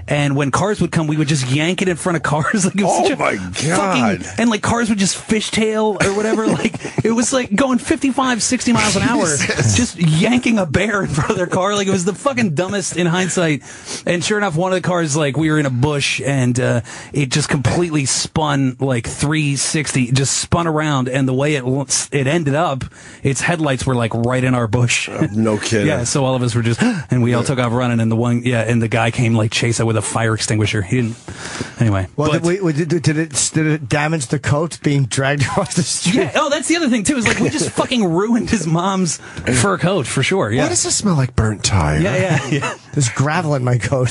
and when cars would come, we would just yank it in front of cars. Like, it was such my God. and like cars would just fishtail or whatever. Like, it was like going 55, 60 miles an hour, just yanking a bear in front of their car. Like, it was the fucking dumbest in hindsight. And sure enough, one of the cars, like, we were in a bush, and it just completely spun like 360, just spun around, and the way it ended up, its headlights were like right in our bush. No kidding. Yeah, so all of us were just, and we all took off running, and the guy came like chase it with a fire extinguisher. He didn't. Anyway. Well, did it damage the coat being dragged across the street? Yeah. Oh, that's the other thing too. Is like we just fucking ruined his mom's fur coat for sure. Yeah. Why does it smell like burnt tire? Yeah. There's gravel in my coat.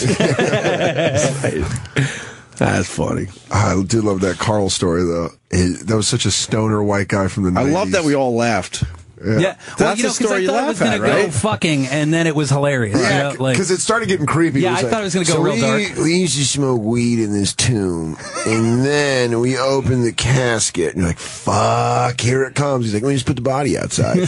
That's funny. I do love that Carl story, though. That was such a stoner white guy from the 90s. I love that we all laughed. Yeah. Well, That's the because story I you thought it laugh was going at, to go right? fucking, and then it was hilarious. Yeah, because it started getting creepy. Yeah, I thought it was going to go real dark. We used to smoke weed in this tomb, and then we opened the casket, and you're like, fuck, here it comes. He's like, let me just put the body outside. Oh,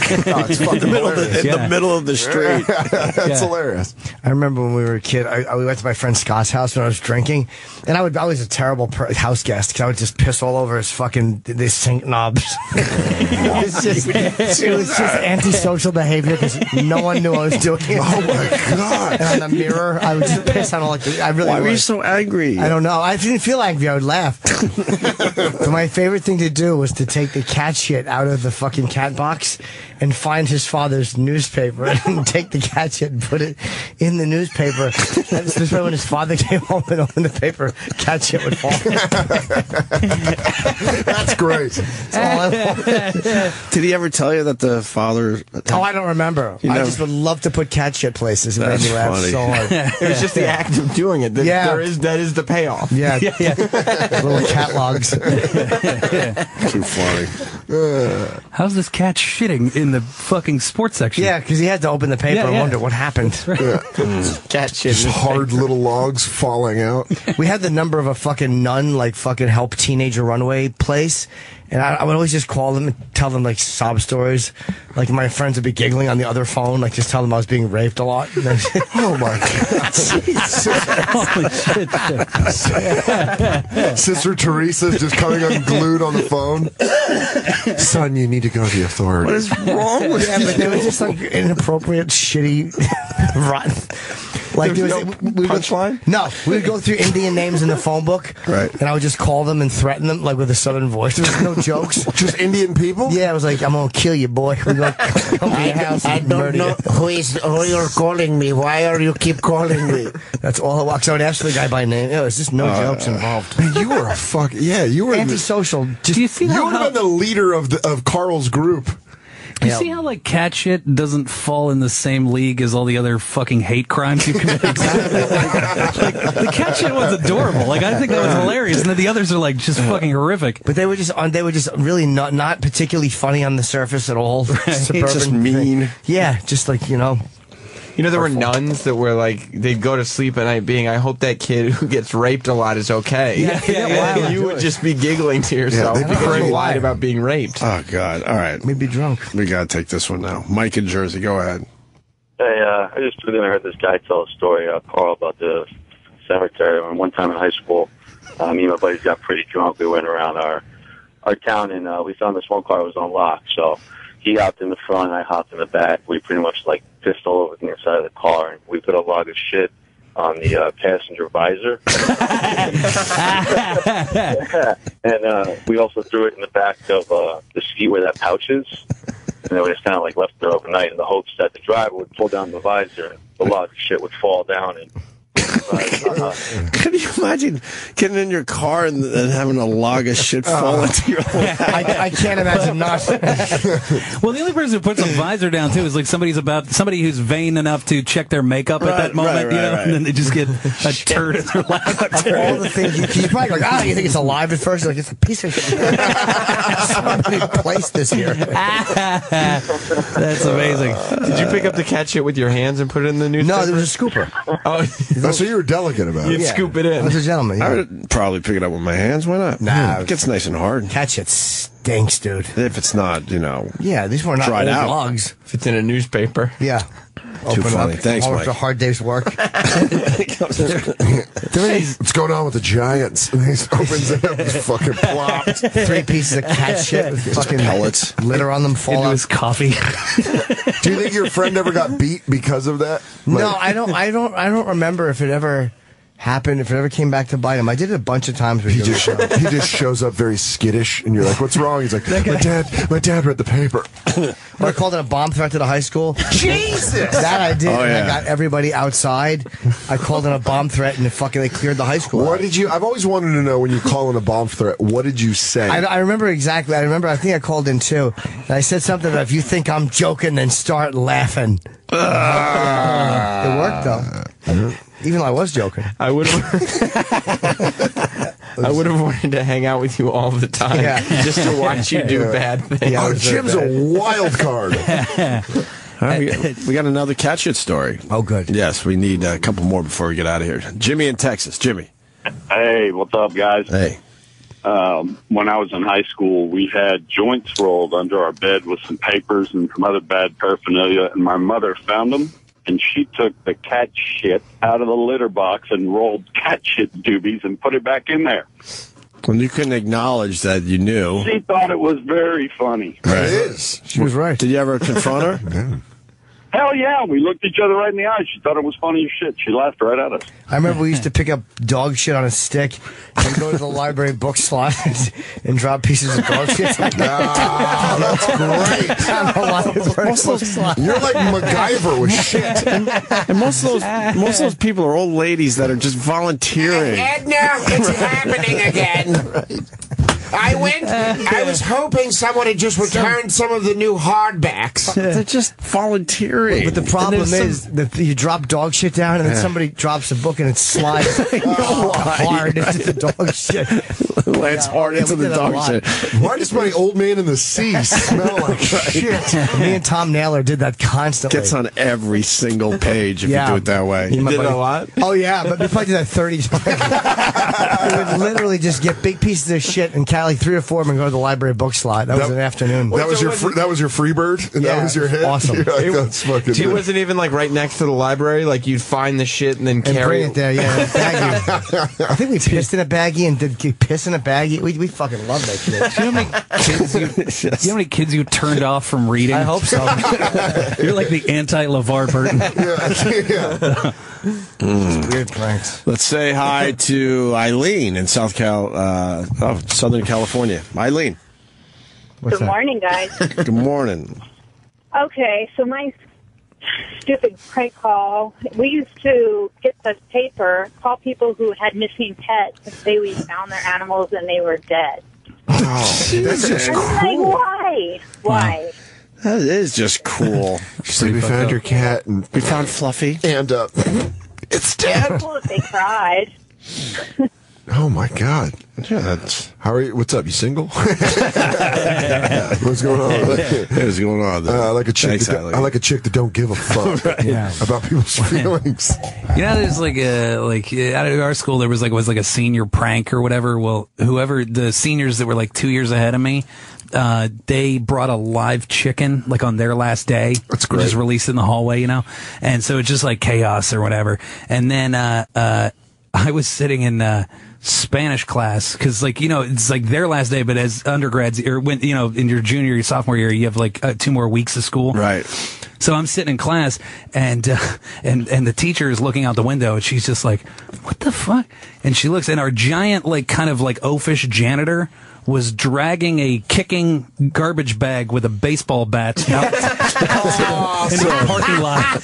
it's fucking hilarious. In the middle of the street. That's hilarious. I remember when we were a kid, we went to my friend Scott's house when I was drinking, and I was a terrible house guest because I would just piss all over his fucking these sink knobs. It was just antisocial behavior because no one knew I was doing it. Oh my god! And on the mirror, I would just piss on all like I really. Why were you so angry? I don't know. I didn't feel angry. I would laugh. But my favorite thing to do was to take the cat shit out of the fucking cat box and find his father's newspaper and take the cat shit and put it in the newspaper. This way, when his father came home and opened the paper, cat shit would fall. That's great. That's all I wanted. Did he ever tell you that the father? Oh, I don't remember. I just would love to put cat shit places. It made me laugh so hard. It was just the act of doing it. That is the payoff. Yeah. Little catalogs. Too funny. How's this cat shitting in the fucking sports section? Yeah, because he had to open the paper and wonder what happened. Cat shit. Just hard little logs falling out. We had the number of a fucking nun, like fucking help teenager runaway place, And I would always just call them and tell them like sob stories. Like my friends would be giggling on the other phone, like just tell them I was being raped a lot. Oh my God. Holy shit. Sister Teresa's just coming unglued on the phone. Son, you need to go to the authorities. What is wrong with Yeah, but they were just like inappropriate, shitty, rotten. Like There's no punchline? No, we would go through Indian names in the phone book, right? And I would just call them and threaten them, like with a southern voice. There was no jokes. Just Indian people? Yeah, I was like, I'm gonna kill you, boy. We're gonna come to your house. I and don't murder know you. who you're calling me. Why are you keep calling me? That's all it walks. I would ask the guy by name. There's just no jokes involved. Man, you were a fuck. Yeah, you were antisocial. Do you see you would have been the leader of Carl's group. You see how like cat shit doesn't fall in the same league as all the other fucking hate crimes you commit? Like, the cat shit was adorable. Like I think that was hilarious, and then the others are like just fucking horrific. But they were just really not particularly funny on the surface at all. Suburban Just mean. thing. Yeah, just like You know, there were nuns that were like, they'd go to sleep at night being, I hope that kid who gets raped a lot is okay. Yeah. You would just be giggling to yourself they'd be because you great. lied about being raped. Oh, God. All right. maybe drunk. We got to take this one now. Mike in Jersey, go ahead. Hey, I just heard this guy tell a story, Carl, about the cemetery. One time in high school, me and my buddies got pretty drunk. We went around our town, and we found this one car was unlocked. So he hopped in the front, and I hopped in the back. We pretty much, like, pissed all over the inside of the car, and we put a log of shit on the passenger visor. And we also threw it in the back of the seat where that pouch is. And then we just kind of like left there overnight in the hopes that the driver would pull down the visor and the log of shit would fall down. And Can you imagine getting in your car and having a log of shit fall into your lap? I can't imagine not. Well, the only person who puts a visor down too is like somebody who's vain enough to check their makeup at that moment, you know, and then they just get a turd in their lap. Of all the things you probably go, you think it's alive at first? You're like, it's a piece of shit. Somebody placed this here. That's amazing. Did you pick up the cat shit with your hands and put it in the newspaper? No, there was a scooper. Oh, so you were delicate about it. You'd scoop it in. I was a gentleman. I would probably pick it up with my hands. Why not? Nah. It gets nice and hard. Cat shit stinks, dude. If it's not, Yeah, these were not dried old out. logs. If it's in a newspaper. Yeah. Too Open funny. up. Thanks, After a Mike. hard day's work. What's going on with the Giants? And he opens it up, it's fucking plopped. 3 pieces of cat shit with fucking pellets. litter on them fall Into out. his coffee. Do you think your friend ever got beat because of that? No, I don't remember if it ever happened, if it ever came back to bite him. I did it a bunch of times with He just shows up very skittish, and you're like, "What's wrong?" He's like, "My dad read the paper." Or I called it a bomb threat to the high school. Jesus! That I did. Oh, and yeah. I got everybody outside. I called it a bomb threat, and they cleared the high school. What did you? I've always wanted to know when you call in a bomb threat. What did you say? I remember exactly. I think I called in too. And I said something about, if you think I'm joking, then start laughing. It worked though. Even though I was joking. I would have wanted to hang out with you all the time, just to watch you do bad things. Yeah, Jim's a wild card. All right, we got another cat shit story. Oh, good. Yes, we need a couple more before we get out of here. Jimmy in Texas. Jimmy. Hey, what's up, guys? Hey. When I was in high school, we had joints rolled under our bed with some papers and some other bad paraphernalia, and my mother found them, and she took the cat shit out of the litter box and rolled cat shit doobies and put it back in there. When you couldn't acknowledge that you knew. She thought it was very funny. Right. It is. She was right. Did you ever confront her? Hell yeah, we looked each other right in the eyes. She thought it was funny as shit. She laughed right at us. I remember we used to pick up dog shit on a stick and go to the library book slot and drop pieces of dog shit. That's great. You're like MacGyver with shit. And most of those people are old ladies that are just volunteering. Edna, it's happening again. I was hoping someone had just returned some of the new hardbacks. They're just volunteering. But the problem is that you drop dog shit down and then somebody drops a book and it slides hard into the dog shit. Lands hard into the dog shit. Why does my old man in the sea smell like shit? Me and Tom Naylor did that constantly. Gets on every single page if you do it that way. You did a lot? Oh, yeah, but we probably did that 30 times. We would literally just get big pieces of shit and tally 3 or 4 of them and go to the library book slot. That was an afternoon. That was your free bird, and that was your hit. Awesome. Like, that's fucking. It wasn't even like right next to the library. Like you'd find the shit and then carry bring it there. Yeah, in a baggie. I think we pissed in a baggie and did piss in a baggie. We fucking love that shit. Do you know how many kids you turned off from reading? I hope so. You're like the anti-LeVar Burton. Weird pranks. Let's say hi to Eileen in Southern California. Eileen. Good morning, guys. Good morning. Okay, so my stupid prank call, we used to get the paper, call people who had missing pets and say we found their animals and they were dead. Oh, that's just cool. Like, why? Why? That is just cool. So we found your cat, and we found Fluffy, and it's dead. Cool if they cried. Oh my God! Yeah, that's... How are you? What's up? You single? What's going on? What's going on? I like a chick. Thanks, I like a chick that don't give a fuck about people's feelings. You know, there's like out of our school there was a senior prank or whatever. Well, whoever the seniors that were like 2 years ahead of me, they brought a live chicken like on their last day. That's great. Just released in the hallway, you know, and so it's just like chaos or whatever. And then I was sitting in Spanish class because, like, you know, it's like their last day, but as undergrads, or when, you know, in your junior, your sophomore year, you have like 2 more weeks of school. Right. So I'm sitting in class, and the teacher is looking out the window, and she's just like, "What the fuck?" And she looks, and our giant, like, kind of like oafish janitor was dragging a kicking garbage bag with a baseball bat out into the parking lot.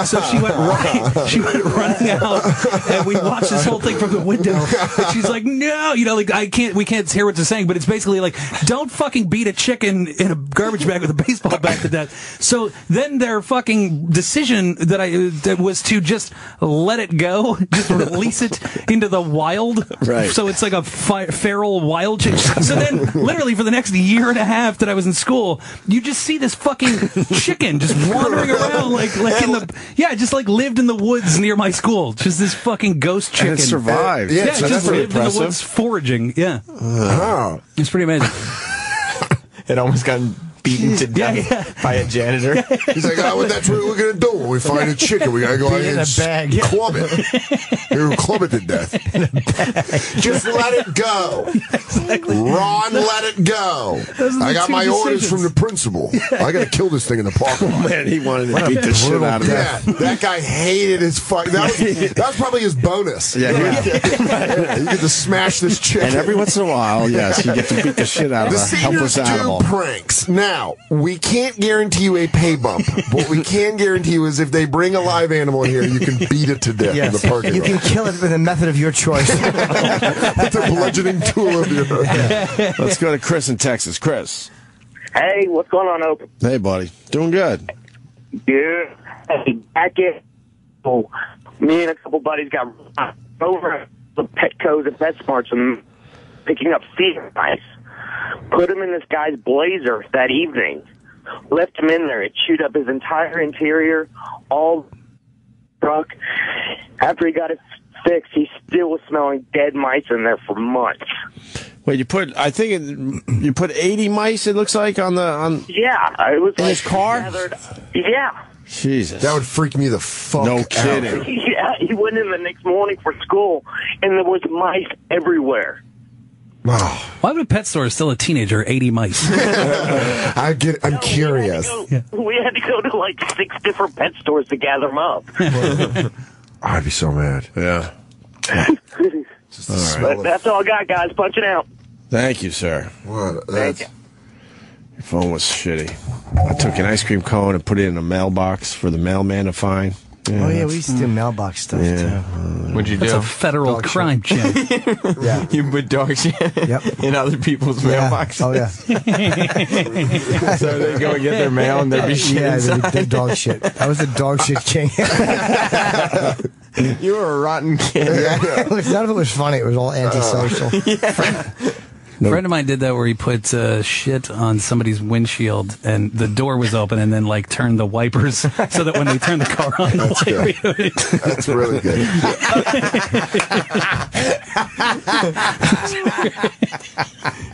So she went running out, and we watched this whole thing from the window. And she's like, "No," you know, like we can't hear what they're saying, but it's basically like, "Don't fucking beat a chicken in a garbage bag with a baseball bat to death." So then their fucking decision that was to just let it go, just release it into the wild. Right. So it's like a feral wild chicken. So then, literally for the next year and a half that I was in school, you just see this fucking chicken just wandering around, like in the just like lived in the woods near my school. Just this fucking ghost chicken. And it survived. Yeah, so it just lived impressive. in the woods foraging. Yeah, It's pretty amazing. It almost got beaten to death by a janitor. He's like, "Oh, well, that's what we're gonna do. When we find a chicken, we gotta go out in and a bag. club it. We're club it to death. Just let it go. Exactly. Ron, let it go. I got my orders from the principal. I gotta kill this thing in the parking lot." Man, he wanted to beat the shit out of it. Yeah, that guy hated his fuck. That was probably his bonus. Yeah. You get to smash this chicken. And every once in a while, yes, you get to beat the shit out of a helpless animal. Pranks. Now, we can't guarantee you a pay bump. What we can guarantee you is if they bring a live animal in here, you can beat it to death in the parking lot. You can kill it with a method of your choice. With the bludgeoning tool of your... Let's go to Chris in Texas. Chris. Hey, what's going on, Opie? Hey, buddy. Doing good. Yeah. Hey, back in. Oh, me and a couple buddies got over the Petco's and PetSmarts and picking up sea mice. Put him in this guy's Blazer that evening. Left him in there. It chewed up his entire interior, all truck. After he got it fixed, he still was smelling dead mice in there for months. Wait, you put 80 mice, it looks like, on Yeah, it was in like his car? Yeah. Jesus. That would freak me the fuck No out. kidding. Yeah, he went in the next morning for school, and there was mice everywhere. Wow. Why would a pet store still a teenager 80 mice? I'm curious. We had to go to like 6 different pet stores to gather them up. I'd be so mad. Yeah. But that's all I got, guys. Punching out. Thank you, sir. What? Thank you. Your phone was shitty. I took an ice cream cone and put it in a mailbox for the mailman to find. Oh, yeah, we used to do mailbox stuff, too. What'd you do? That's a federal crime, Jim. Yeah. You put dog shit in other people's mailboxes. Oh, yeah. So they go and get their mail and there'd be shit inside. Yeah, dog shit. I was a dog shit king. You were a rotten kid. None of it was funny. It was all antisocial. A friend of mine did that where he put shit on somebody's windshield and the door was open and then like turned the wipers so that when they turned the car on, That's good. That's really good.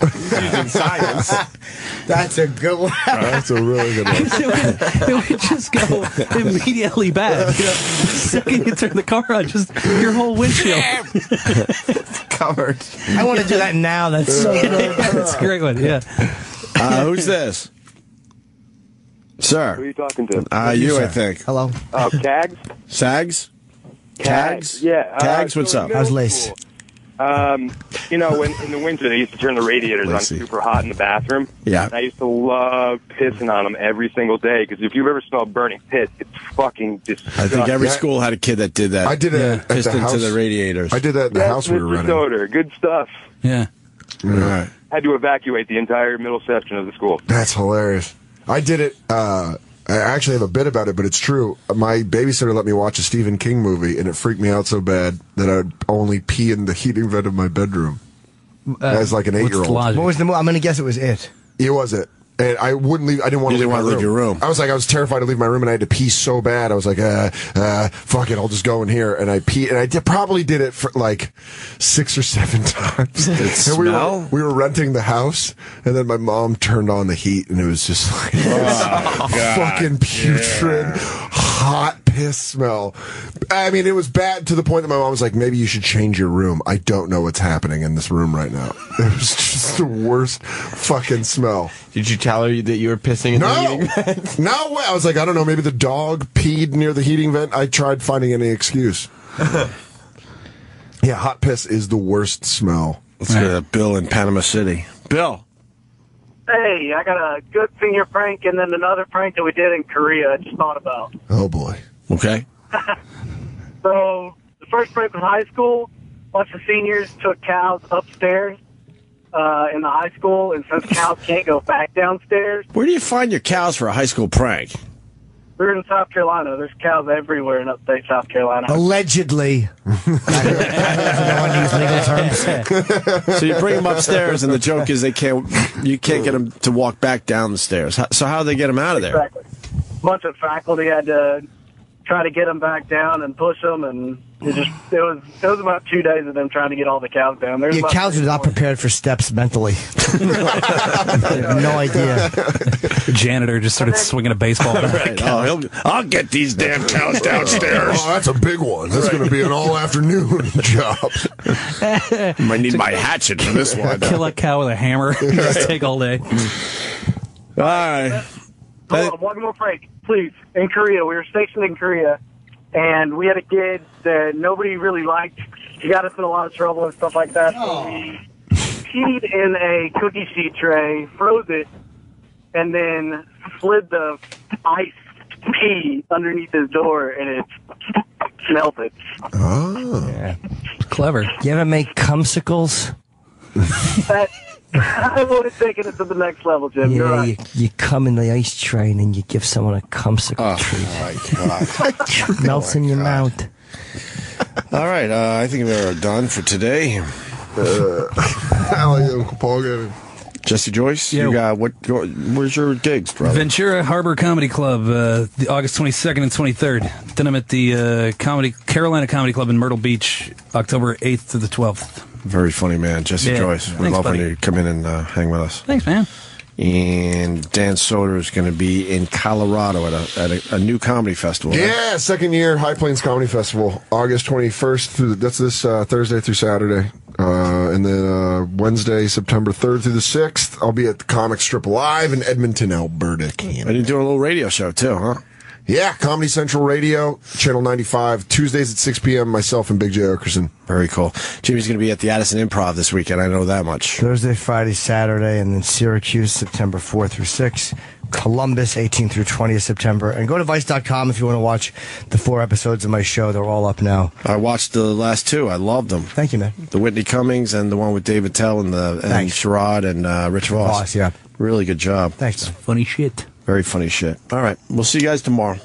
Using science. That's a good one. That's a really good one. It would just go immediately bad. You know, the second you turn the car on, just your whole windshield covered. I want to do that now. That's so good. That's a great one. Yeah. Who's this? Sir. Who are you talking to? You, I think. Hello. Oh, Cags? Sags? Cags? Yeah. Cags, what's up? How's Lace? You know, when in the winter they used to turn the radiators on super hot in the bathroom. Yeah. And I used to love pissing on them every single day because if you've ever smelled burning piss, it's fucking disgusting. I think every school had a kid that did that. I did it at Pissed the house. into the radiators. I did that at the house we were Mr. renting. Soder, good stuff. Yeah. All right. Had to evacuate the entire middle section of the school. That's hilarious. I did it. I actually have a bit about it, but it's true. My babysitter let me watch a Stephen King movie, and it freaked me out so bad that I'd only pee in the heating vent of my bedroom as like an 8-year-old. What was the movie? I'm going to guess it was it. It was it. And I wouldn't leave. I didn't want to leave your room. I was terrified to leave my room, and I had to pee so bad. I was like, fuck it, I'll just go in here. And I peed, and I probably did it for like 6 or 7 times. And we were renting the house, and then my mom turned on the heat, and it was just like fucking putrid, hot piss smell. I mean, it was bad to the point that my mom was like, maybe you should change your room. I don't know what's happening in this room right now. It was just the worst fucking smell. Did you tell her that you were pissing in the heating vent? No way. I was like, I don't know, maybe the dog peed near the heating vent. I tried finding any excuse. Yeah, hot piss is the worst smell. Let's go to Bill in Panama City. Bill. Hey, I got a good finger prank and then another prank that we did in Korea I just thought about. Oh, boy. Okay. So, the first prank was high school. A bunch of seniors took cows upstairs in the high school, and since cows can't go back downstairs, Where do you find your cows for a high school prank? we're in South Carolina. There's cows everywhere in upstate South Carolina. Allegedly. So you bring them upstairs, and the joke is you can't get them to walk back down the stairs. So how do they get them out of there? Exactly. A bunch of faculty had to try to get them back down and push them, and it was about 2 days of them trying to get all the cows down. There's Your about cows are not prepared for steps mentally. No idea. The janitor just started swinging a baseball bat. Right. I'll get these damn cows downstairs. Oh, that's a big one. That's going to be an all-afternoon job. Might need my hatchet for this one. Kill a cow with a hammer. Just take all day. All right. Hold on, one more prank, please. In Korea, we were stationed in Korea, and we had a kid that nobody really liked. He got us in a lot of trouble and stuff like that. So we peed in a cookie sheet tray, froze it, and then slid the ice pee underneath his door, and it melted. Oh. Yeah. Clever. You ever make cumsicles? I would have taken it to the next level, Jim. You're Yeah, right. you come in the ice tray and then you give someone a cumsicle treat. Oh, my God. Melts in your mouth. All right. I think we're done for today. How are you, Uncle Paul? Jesse Joyce, Yeah. you got where's your gigs, brother? Ventura Harbor Comedy Club, the August 22nd and 23rd. Then I'm at the Carolina Comedy Club in Myrtle Beach, October 8th to the 12th. Very funny man, Jesse Yeah. Joyce. We'd Thanks, love when buddy. you come in and hang with us. Thanks, man. And Dan Soder is going to be in Colorado at a new comedy festival. Right? Yeah, second year High Plains Comedy Festival, August 21st that's this Thursday through Saturday. And then Wednesday, September 3rd through the 6th, I'll be at the Comic Strip Live in Edmonton, Alberta, Canada. And you're doing a little radio show too, huh? Yeah, Comedy Central Radio, Channel 95, Tuesdays at 6 p.m., myself and Big J. Okerson. Very cool. Jimmy's going to be at the Addison Improv this weekend. I know that much. Thursday, Friday, Saturday, and then Syracuse, September 4th through 6th. Columbus, 18th through 20th September. And go to Vice.com if you want to watch the 4 episodes of my show. They're all up now. I watched the last 2. I loved them. Thank you, man. The Whitney Cummings and the one with David Tell and Sherrod and Rich Voss. Yeah. Really good job. Thanks, man. Funny shit. Very funny shit. All right. We'll see you guys tomorrow.